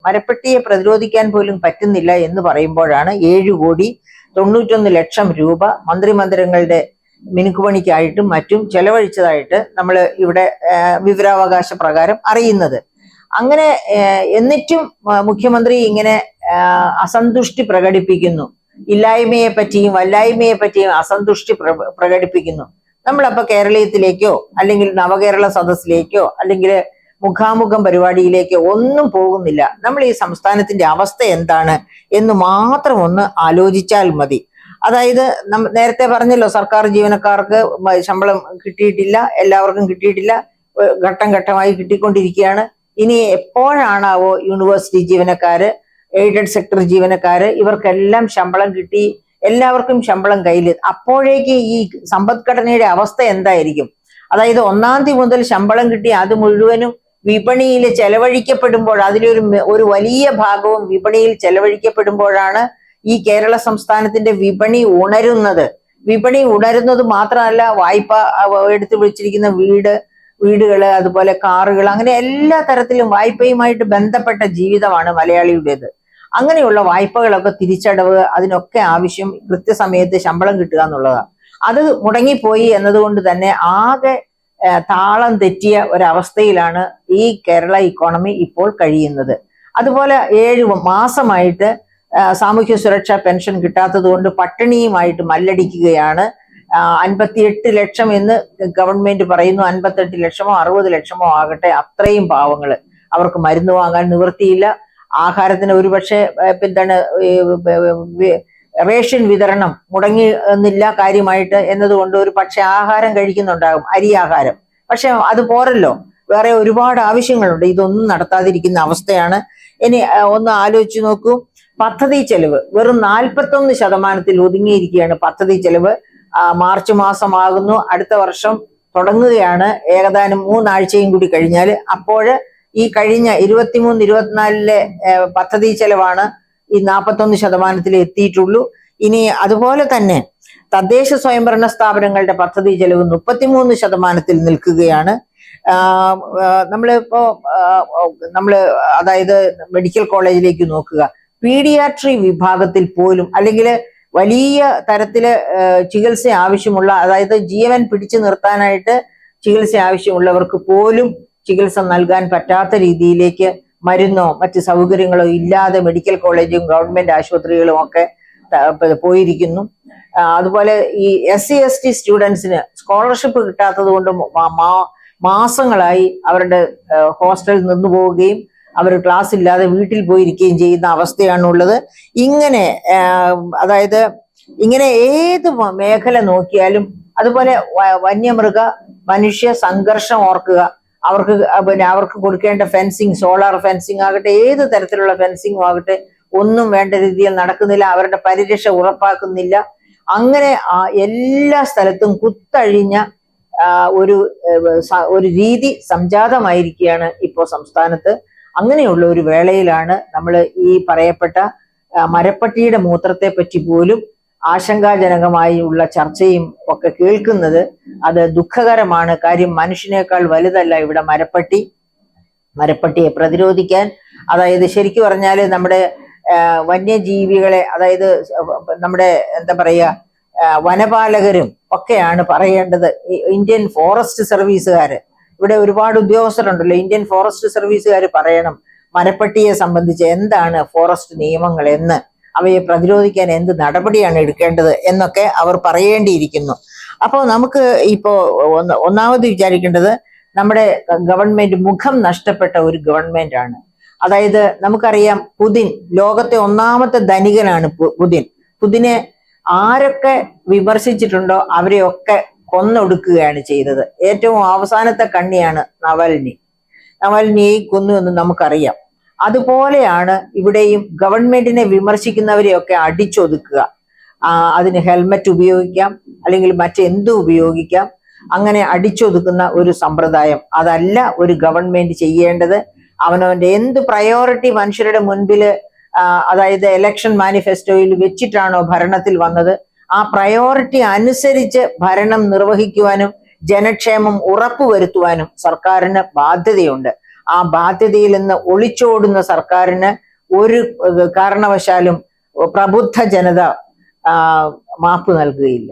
മരപ്പെട്ടിയെ പ്രതിരോധിക്കാൻ പോലും പറ്റുന്നില്ല എന്ന് പറയുമ്പോഴാണ് 7,91,00,000 രൂപ മന്ത്രിമന്ദിരങ്ങളുടെ മിനുക്കുപണിക്കായിട്ടും മറ്റും ചെലവഴിച്ചതായിട്ട് നമ്മൾ ഇവിടെ വിവരാവകാശ പ്രകാരം അറിയുന്നത്. അങ്ങനെ എന്നിട്ടും മുഖ്യമന്ത്രി ഇങ്ങനെ അസന്തുഷ്ടി പ്രകടിപ്പിക്കുന്നു. ഇല്ലായ്മയെ പറ്റിയും വല്ലായ്മയെ പറ്റിയും അസന്തുഷ്ടി പ്രകടിപ്പിക്കുന്നു. നമ്മളപ്പോ കേരളീയത്തിലേക്കോ അല്ലെങ്കിൽ നവകേരള സദസ്സിലേക്കോ അല്ലെങ്കിൽ മുഖാമുഖം പരിപാടിയിലേക്കോ ഒന്നും പോകുന്നില്ല. നമ്മൾ ഈ സംസ്ഥാനത്തിന്റെ അവസ്ഥ എന്താണ് എന്ന് മാത്രം ഒന്ന് ആലോചിച്ചാൽ മതി. അതായത് നേരത്തെ പറഞ്ഞല്ലോ, സർക്കാർ ജീവനക്കാർക്ക് ശമ്പളം കിട്ടിയിട്ടില്ല, എല്ലാവർക്കും കിട്ടിയിട്ടില്ല, ഘട്ടം ഘട്ടമായി കിട്ടിക്കൊണ്ടിരിക്കുകയാണ്. ഇനി എപ്പോഴാണാവോ യൂണിവേഴ്സിറ്റി ജീവനക്കാര്, എയ്ഡഡ് സെക്ടർ ജീവനക്കാര്, ഇവർക്കെല്ലാം ശമ്പളം കിട്ടി, എല്ലാവർക്കും ശമ്പളം കയ്യിൽ, അപ്പോഴേക്ക് ഈ സമ്പദ്ഘടനയുടെ അവസ്ഥ എന്തായിരിക്കും? അതായത് 1-ാം തീയതി മുതൽ ശമ്പളം കിട്ടി അത് മുഴുവനും വിപണിയിൽ ചെലവഴിക്കപ്പെടുമ്പോൾ, അതിലൊരു വലിയ ഭാഗവും വിപണിയിൽ ചെലവഴിക്കപ്പെടുമ്പോഴാണ് ഈ കേരള സംസ്ഥാനത്തിന്റെ വിപണി ഉണരുന്നത്. വിപണി ഉണരുന്നത് മാത്രമല്ല, വായ്പ എടുത്തു വെച്ചിരിക്കുന്ന വീടുകള്, അതുപോലെ കാറുകൾ, അങ്ങനെ എല്ലാ തരത്തിലും വായ്പയുമായിട്ട് ബന്ധപ്പെട്ട ജീവിതമാണ് മലയാളിയുടേത്. അങ്ങനെയുള്ള വായ്പകളൊക്കെ തിരിച്ചടവ്, അതിനൊക്കെ ആവശ്യം കൃത്യസമയത്ത് ശമ്പളം കിട്ടുക എന്നുള്ളതാണ്. അത് മുടങ്ങിപ്പോയി എന്നതുകൊണ്ട് തന്നെ ആകെ താളം തെറ്റിയ ഒരവസ്ഥയിലാണ് ഈ കേരള ഇക്കോണമി ഇപ്പോൾ കഴിയുന്നത്. അതുപോലെ 7 മാസമായിട്ട് സാമൂഹ്യ സുരക്ഷാ പെൻഷൻ കിട്ടാത്തത് കൊണ്ട് പട്ടിണിയുമായിട്ട് മല്ലടിക്കുകയാണ്. 58 ലക്ഷം എന്ന് ഗവൺമെന്റ് പറയുന്നു. 58 ലക്ഷമോ 60 ലക്ഷമോ ആകട്ടെ, അത്രയും പാവങ്ങള്, അവർക്ക് മരുന്ന് വാങ്ങാൻ നിവൃത്തിയില്ല. ആഹാരത്തിന് ഒരുപക്ഷെ റേഷൻ വിതരണം മുടങ്ങി എന്നില്ല കാര്യമായിട്ട് എന്നതുകൊണ്ട് ഒരു പക്ഷെ ആഹാരം കഴിക്കുന്നുണ്ടാകും, അരി ആഹാരം. പക്ഷെ അത് പോരല്ലോ, വേറെ ഒരുപാട് ആവശ്യങ്ങളുണ്ട്. ഇതൊന്നും നടത്താതിരിക്കുന്ന അവസ്ഥയാണ്. ഇനി ഒന്ന് ആലോചിച്ച് നോക്കൂ, പദ്ധതി ചെലവ് വെറും 41% ഒതുങ്ങിയിരിക്കുകയാണ്. പദ്ധതി ചെലവ് മാർച്ച് മാസമാകുന്നു, അടുത്ത വർഷം തുടങ്ങുകയാണ്. ഏകദേശം 3 ആഴ്ചയും കൂടി കഴിഞ്ഞാൽ, അപ്പോഴ് ഈ കഴിഞ്ഞ 23-24 പദ്ധതി ചെലവാണ് ഈ 41% എത്തിയിട്ടുള്ളൂ. ഇനി അതുപോലെ തന്നെ തദ്ദേശ സ്വയംഭരണ സ്ഥാപനങ്ങളുടെ പദ്ധതി ചെലവ് 33% നിൽക്കുകയാണ്. നമ്മള് അതായത് മെഡിക്കൽ കോളേജിലേക്ക് നോക്കുക, പീഡിയാട്രി വിഭാഗത്തിൽ പോലും, അല്ലെങ്കിൽ വലിയ തരത്തില് ചികിത്സ ആവശ്യമുള്ള, അതായത് ജീവൻ പിടിച്ചു നിർത്താനായിട്ട് ചികിത്സ ആവശ്യമുള്ളവർക്ക് പോലും ചികിത്സ നൽകാൻ പറ്റാത്ത രീതിയിലേക്ക് മരുന്നോ മറ്റ് സൗകര്യങ്ങളോ ഇല്ലാതെ മെഡിക്കൽ കോളേജും ഗവൺമെന്റ് ആശുപത്രികളും ഒക്കെ പോയിരിക്കുന്നു. അതുപോലെ ഈ SC/ST സ്റ്റുഡൻസിന് സ്കോളർഷിപ്പ് കിട്ടാത്തത് കൊണ്ട് മാസങ്ങളായി അവരുടെ ഹോസ്റ്റലിൽ നിന്നു പോവുകയും അവർ ക്ലാസ് ഇല്ലാതെ വീട്ടിൽ പോയിരിക്കുകയും ചെയ്യുന്ന അവസ്ഥയാണുള്ളത്. അതായത് ഇങ്ങനെ ഏത് മേഖല നോക്കിയാലും, അതുപോലെ വന്യമൃഗ മനുഷ്യ സംഘർഷം ഓർക്കുക, അവർക്ക് കൊടുക്കേണ്ട ഫെൻസിങ്, സോളാർ ഫെൻസിങ് ആകട്ടെ, ഏത് തരത്തിലുള്ള ഫെൻസിങ്ങും ആകട്ടെ, ഒന്നും വേണ്ട രീതിയിൽ നടക്കുന്നില്ല. അവരുടെ പരിരക്ഷ ഉറപ്പാക്കുന്നില്ല. അങ്ങനെ എല്ലാ സ്ഥലത്തും കുത്തഴിഞ്ഞ ഒരു രീതി സംജാതമായിരിക്കുകയാണ് ഇപ്പോൾ സംസ്ഥാനത്ത്. അങ്ങനെയുള്ള ഒരു വേളയിലാണ് നമ്മൾ ഈ പറയപ്പെട്ട മരപ്പട്ടിയുടെ മൂത്രത്തെ പറ്റി പോലും ആശങ്കാജനകമായി ഉള്ള ചർച്ചയും ഒക്കെ കേൾക്കുന്നത്. അത് ദുഃഖകരമാണ്. കാര്യം മനുഷ്യനേക്കാൾ വലുതല്ല ഇവിടെ മരപ്പട്ടിയെ പ്രതിരോധിക്കാൻ. അതായത് ശരിക്കു പറഞ്ഞാല് നമ്മുടെ വന്യജീവികളെ, അതായത് നമ്മുടെ എന്താ പറയുക, വനപാലകരും ഒക്കെയാണ് പറയേണ്ടത്. ഇന്ത്യൻ ഫോറസ്റ്റ് സർവീസുകാര്, ഇവിടെ ഒരുപാട് ഉദ്യോഗസ്ഥരുണ്ടല്ലോ, ഇന്ത്യൻ ഫോറസ്റ്റ് സർവീസുകാർ പറയണം മരപ്പട്ടിയെ സംബന്ധിച്ച് എന്താണ് ഫോറസ്റ്റ് നിയമങ്ങൾ എന്ന്, അവയെ പ്രതിരോധിക്കാൻ എന്ത് നടപടിയാണ് എടുക്കേണ്ടത് എന്നൊക്കെ അവർ പറയേണ്ടിയിരിക്കുന്നു. അപ്പോൾ നമുക്ക് ഇപ്പോ ഒന്നാമത് വിചാരിക്കേണ്ടത്, നമ്മുടെ ഗവൺമെന്റ് മുഖം നഷ്ടപ്പെട്ട ഒരു ഗവൺമെന്റ് ആണ്. അതായത് നമുക്കറിയാം, പുതിൻ ലോകത്തെ 1ാമത്തെ ധനികനാണ്. പുതിനെ ആരൊക്കെ വിമർശിച്ചിട്ടുണ്ടോ അവരെയൊക്കെ കൊന്നൊടുക്കുകയാണ് ചെയ്തത്. ഏറ്റവും അവസാനത്തെ കണ്ണിയാണ് നവൽനിയെ കൊന്നു എന്ന് നമുക്കറിയാം. അതുപോലെയാണ് ഇവിടെയും ഗവൺമെന്റിനെ വിമർശിക്കുന്നവരെയൊക്കെ അടിച്ചൊതുക്കുക. അതിന് ഹെൽമറ്റ് ഉപയോഗിക്കാം, അല്ലെങ്കിൽ മറ്റെന്തും ഉപയോഗിക്കാം. അങ്ങനെ അടിച്ചൊതുക്കുന്ന ഒരു സമ്പ്രദായം അതല്ല ഒരു ഗവൺമെന്റ് ചെയ്യേണ്ടത്. അവനവന്റെ എന്ത് പ്രയോറിറ്റി മനുഷ്യരുടെ മുൻപില്, അതായത് ഇലക്ഷൻ മാനിഫെസ്റ്റോയിൽ വെച്ചിട്ടാണോ ഭരണത്തിൽ വന്നത്, ആ പ്രയോറിറ്റി അനുസരിച്ച് ഭരണം നിർവഹിക്കുവാനും ജനക്ഷേമം ഉറപ്പുവരുത്തുവാനും സർക്കാരിന് ബാധ്യതയുണ്ട്. ആ ബാധ്യതയിൽ നിന്ന് ഒളിച്ചോടുന്ന സർക്കാരിന് ഒരു കാരണവശാലും പ്രബുദ്ധ ജനത മാപ്പ് നൽകുകയില്ല.